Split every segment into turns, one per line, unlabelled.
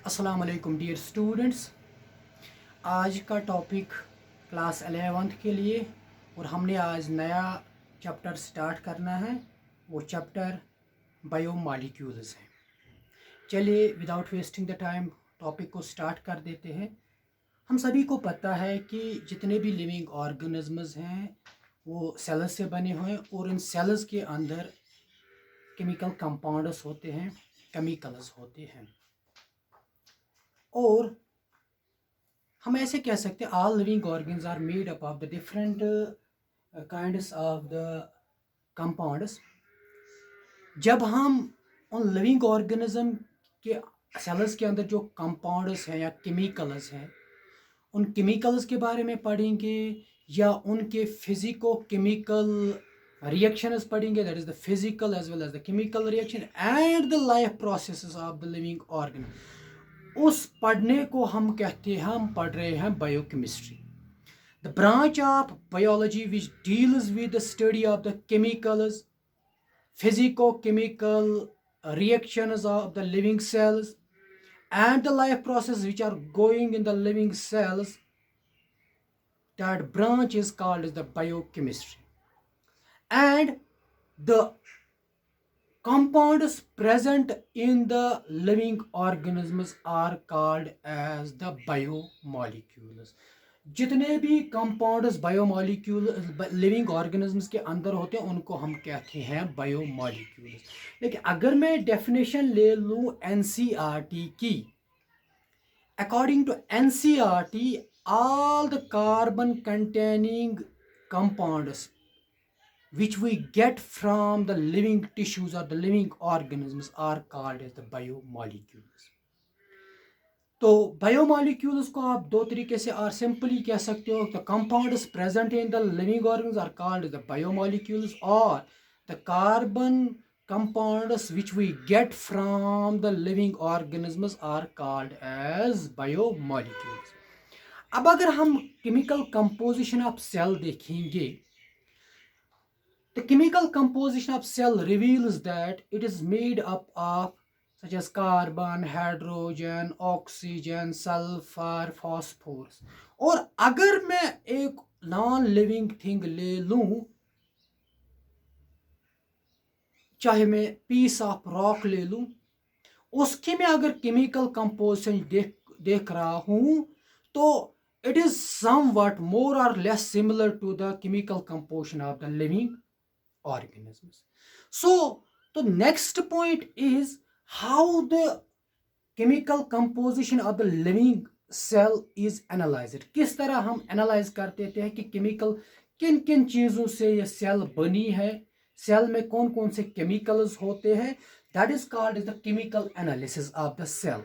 अस्सलाम वालेकुम dear students. आज का टॉपिक क्लास 11th के लिए और हमने आज नया चैप्टर स्टार्ट करना है। वो चैप्टर बायोमॉलिक्यूल्स है। चलिए without wasting the time topic को स्टार्ट कर देते हैं। हम सभी को पता है कि जितने भी लिविंग ऑर्गेनिजम्स हैं वो सेल्स से बने हुए हैं और इन सेल्स के अंदर केमिकल कंपाउंड्स होते हैं, केमिकल्स होते हैं। और हम ऐसे कह सकते हैं all living organs are made up of the different kinds of the compounds. जब हम उन लिविंग ऑर्गेनिज्म के सेल्स के अंदर जो कंपाउंड्स हैं या केमिकल्स हैं उन केमिकल्स के बारे में पढ़ेंगे या उनके फिजिको केमिकल रिएक्शंस पढ़ेंगे, that is the physical as well as the chemical reaction and the life processes of the living organ. उस पढ़ने को हम कहते हैं, हम पढ़ रहे हैं biochemistry, the branch of biology which deals with the study of the chemicals, physicochemical reactions of the living cells and the life process which are going in the living cells. That branch is called as the biochemistry, and the compounds present in the living organisms are called as the biomolecules. जितने भी compounds biomolecule living organisms के अंदर होते हैं उनको हम कहते हैं बायोमॉलिक्यूल्स। लेकिन अगर मैं डेफिनेशन ले लूँ एनसीईआरटी की, according to NCERT all the carbon containing compounds which we get from the living tissues or the living organisms are called as the biomolecules. तो बायोमॉलिक्यूल्स को आप दो तरीके से और सिंपली कह सकते हो। The compounds present in the living organs are called the biomolecules, और the carbon compounds which we get from the living organisms are called as biomolecules. अब अगर हम केमिकल कंपोजिशन ऑफ सेल देखेंगे, the chemical composition of cell reveals that it is made up of such as carbon, hydrogen, oxygen, sulfur, phosphorus. और अगर मैं एक non living thing ले लूं, चाहे मैं पीस ऑफ रॉक ले लूं, उसके में अगर केमिकल कंपोजिशन देख रहा हूं तो it is somewhat more or less similar to the chemical composition of the living organisms. So the next point is how the chemical composition of the living cell is analyzed. किस तरह हम analyse करते हैं कि chemical किन किन चीज़ों से ये सेल बनी है, सेल में कौन कौन से केमिकल्स होते हैं. That is called as the chemical analysis of the cell.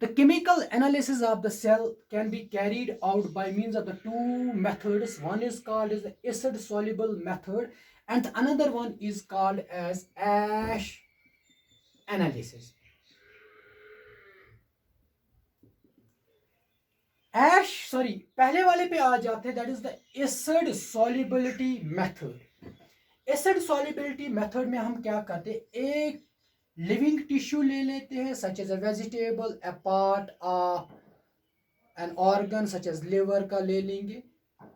The chemical analysis of the cell can be carried out by means of the two methods. One is called as the acid soluble method and another one is called as ash analysis. पहले वाले पे आ जाते हैं, that is the acid solubility method. Acid solubility method में हम क्या करते हैं, एक लिविंग टिश्यू ले लेते हैं such as a vegetable, a part of an organ such as liver का ले लेंगे,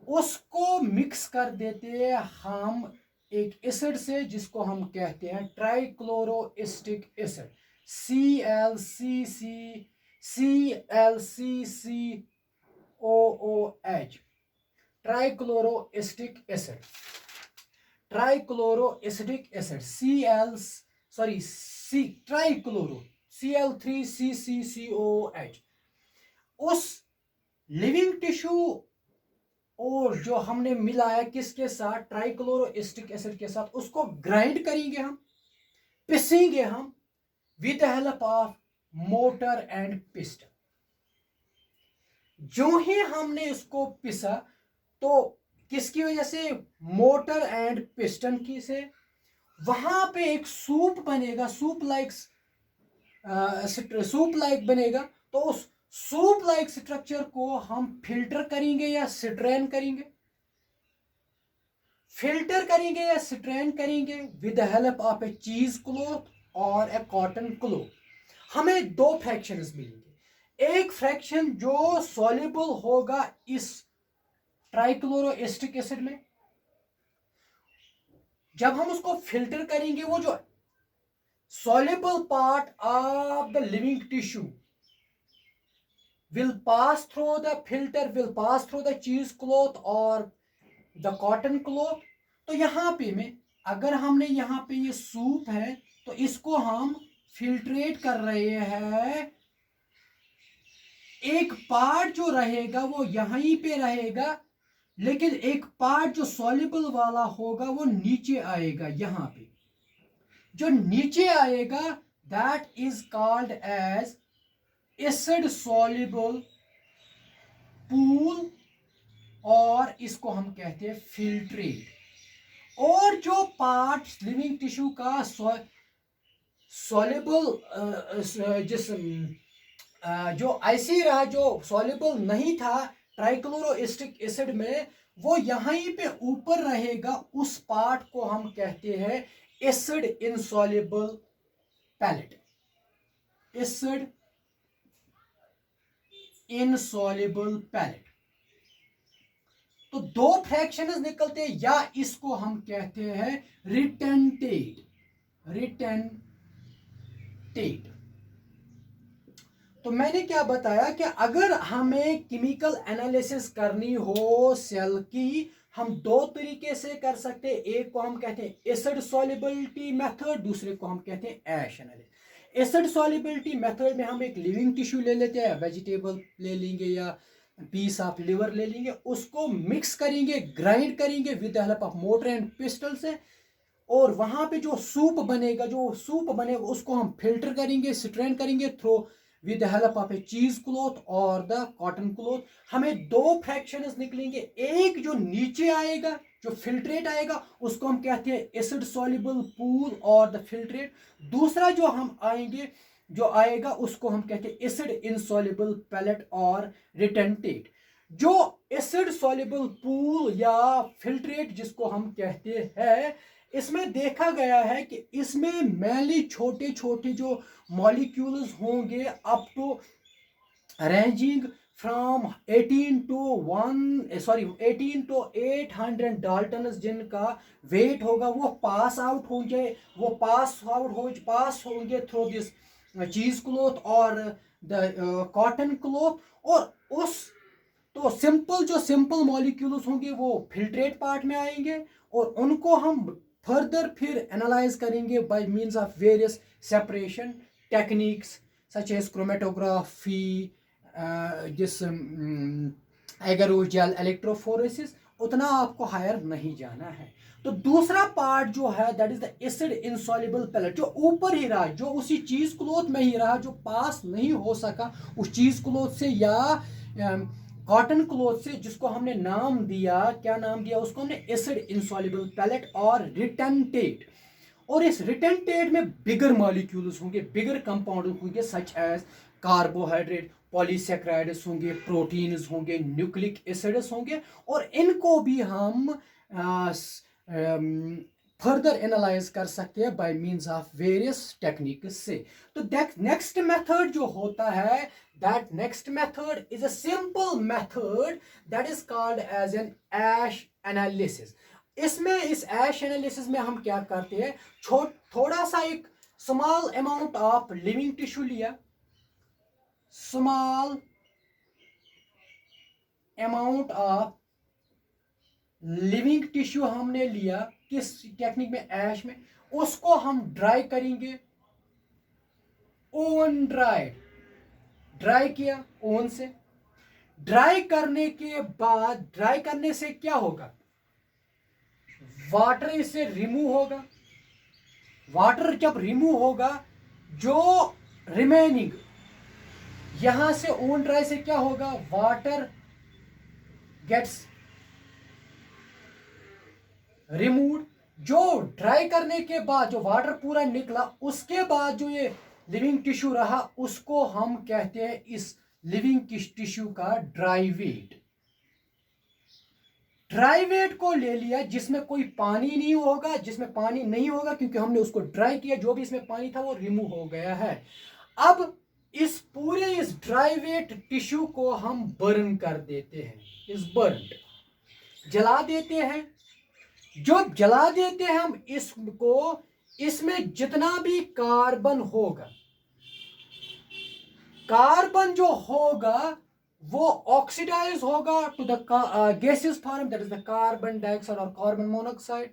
उसको मिक्स कर देते हैं हम एक एसिड से जिसको हम कहते हैं trichloroacetic acid, ClClCCOOH, trichloroacetic acid, trichloroacetic acid trichloro Cl3CCCOH. उस लिविंग टिश्यू और जो हमने मिलाया किसके साथ, ट्राइक्लोरोएसिटिक एसिड के साथ, उसको ग्राइंड करेंगे हम, पिसेंगे हम with the help of motor and piston. जो ही हमने इसको पिसा तो किसकी वजह से, मोटर एंड पिस्टन की से, वहां पे एक सूप बनेगा, सूप लाइक बनेगा. तो उस सूप लाइक स्ट्रक्चर को हम फिल्टर करेंगे या स्ट्रेन करेंगे, with the help of a cheese cloth और ए कॉटन क्लॉथ. हमें दो फ्रैक्शंस मिलेंगे। एक फ्रैक्शन जो सॉल्युबल होगा इस ट्राइक्लोरोएस्टिक एसिड में, जब हम उसको फिल्टर करेंगे वो जो soluble part of the living tissue will pass through the filter, will pass through the cheesecloth or the cotton cloth। तो यहाँ पे में अगर हमने यहाँ पे ये सूप है तो इसको हम फिल्ट्रेट कर रहे हैं। एक पार्ट जो रहेगा वो यहीं पे रहेगा, लेकिन एक पार्ट जो सॉल्युबल वाला होगा वो नीचे आएगा। यहाँ पे जो नीचे आएगा that is called as acid soluble pool, और इसको हम कहते हैं फिल्ट्रेट। और जो पार्ट लिविंग टिश्यू का सॉल्युबल जो ऐसे रहा, जो सॉल्युबल नहीं था ट्राइक्लोरोएस्टिक एसिड में, वो यहीं पे ऊपर रहेगा। उस पार्ट को हम कहते हैं acid insoluble pellet, acid insoluble pellet. तो दो फ्रैक्शंस निकलते हैं, या इसको हम कहते हैं रिटेंटेट, रिटेंटेट। तो मैंने क्या बताया कि अगर हमें केमिकल एनालिसिस करनी हो सेल की, हम दो तरीके से कर सकते हैं। एक को हम कहते हैं एसिड सॉल्युबिलिटी मेथड, दूसरे को हम कहते हैं एश एनालिसिस। एसिड सॉल्युबिलिटी मेथड में हम एक लिविंग टिश्यू ले लेते हैं, वेजिटेबल ले लेंगे या पीस ऑफ लिवर ले लेंगे, उसको मिक्स करेंगे, ग्राइंड करेंगे with the help of motor and pistol से, और वहां पे जो सूप बनेगा उसको हम फिल्टर करेंगे, स्ट्रेन करेंगे through with the help of a cheese cloth और द कॉटन क्लॉथ। हमें दो फ्रैक्शंस निकलेंगे। एक जो नीचे आएगा, जो फिल्ट्रेट आएगा, उसको हम कहते हैं एसिड सॉल्युबल पूल और द फिल्ट्रेट। दूसरा जो हम आएगा उसको हम कहते हैं एसिड इनसॉल्युबल पैलेट और रिटेंटेट। जो एसिड सॉल्युबल पूल या फिल्ट्रेट जिसको हम कहते हैं, इसमें देखा गया है कि इसमें मैनली छोटे छोटे जो मॉलिक्यूल्स होंगे up to ranging from 18 to 800 daltons जिनका वेट होगा, वो पास होंगे थ्रू दिस चीज क्लॉथ और द कॉटन क्लॉथ। और उस तो सिंपल मॉलिक्यूल्स होंगे वो फिल्ट्रेट पार्ट में आएंगे, और उनको हम फर्दर फिर एनालाइज करेंगे by means of various separation techniques such as chromatography, जिस एगरोजेल इलेक्ट्रोफोरेसिस। उतना आपको हायर नहीं जाना है। तो दूसरा पार्ट जो है that is the acid insoluble pellet, जो ऊपर ही रहा, जो उसी चीज क्लॉथ में ही रहा, जो पास नहीं हो सका उस चीज क्लॉथ से या कॉटन क्लॉथ से, जिसको हमने नाम दिया, क्या नाम दिया उसको हमने, एसिड इनसॉल्युबल पैलेट और रिटेंटेट। और इस रिटेंटेट में बिगर मॉलिक्यूल्स होंगे, बिगर कंपाउंड होंगे सच एज कार्बोहाइड्रेट, पॉलीसेक्राइड्स होंगे, प्रोटीन्स होंगे, न्यूक्लिक एसिड्स होंगे, और इनको भी हम फर्दर एनालाइज कर सकते हैं by means of various techniques से। तो नेक्स्ट मेथड जो होता है, that next method is a simple method that is called as an ash analysis. इसमें इस ऐश एनालिसिस में हम क्या करते हैं, थोड़ा सा एक small amount of living tissue लिया, small amount of living tissue हमने लिया, किस टेक्निक में, ऐश में, उसको हम ड्राई करेंगे, ओवन ड्राई किया ओवन से। ड्राई करने के बाद, ड्राई करने से क्या होगा, वाटर इससे रिमूव होगा। वाटर जब रिमूव होगा, जो रिमेनिंग यहां से ओवन ड्राई से क्या होगा, वाटर गेट्स रिमूव। जो ड्राई करने के बाद जो वाटर पूरा निकला, उसके बाद जो ये लिविंग टिश्यू रहा, उसको हम कहते हैं इस लिविंग टिश्यू का ड्राई वेट। ड्राई वेट को ले लिया जिसमें कोई पानी नहीं होगा, जिसमें पानी नहीं होगा क्योंकि हमने उसको ड्राई किया, जो भी इसमें पानी था वो रिमूव हो गया है। अब इस ड्राई वेट टिश्यू को हम बर्न कर देते हैं, इस बर्न जला देते हैं। जो जला देते हैं हम इसको, इसमें जितना भी कार्बन होगा, कार्बन जो होगा वो ऑक्सीडाइज होगा to the gases form, that is the carbon dioxide और कार्बन मोनोऑक्साइड।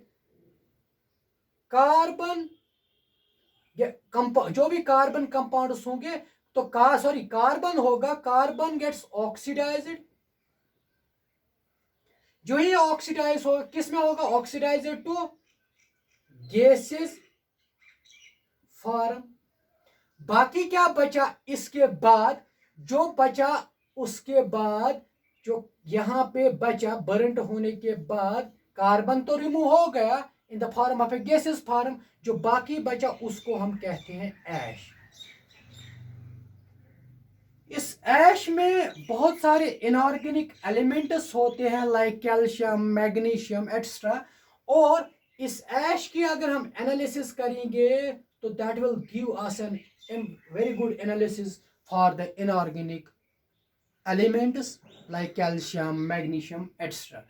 कार्बन जो भी कार्बन कंपाउंड्स होंगे तो कार्बन होगा, कार्बन गेट्स ऑक्सीडाइज्ड। जो ही ऑक्सीडाइज होगा, किस में होगा ऑक्सीडाइज टू गैसेस फॉर्म। बाकी क्या बचा इसके बाद, जो बचा उसके बाद, जो यहां पे बचा बर्न्ड होने के बाद, कार्बन तो रिमूव हो गया in the form of A gases form, जो बाकी बचा उसको हम कहते हैं ऐश। इस ऐश में बहुत सारे इनऑर्गेनिक एलिमेंट्स होते हैं लाइक कैल्शियम, मैग्नीशियम एक्स्ट्रा। और इस ऐश की अगर हम एनालिसिस करेंगे तो that will give us an very good analysis for the inorganic elements like calcium, magnesium extra.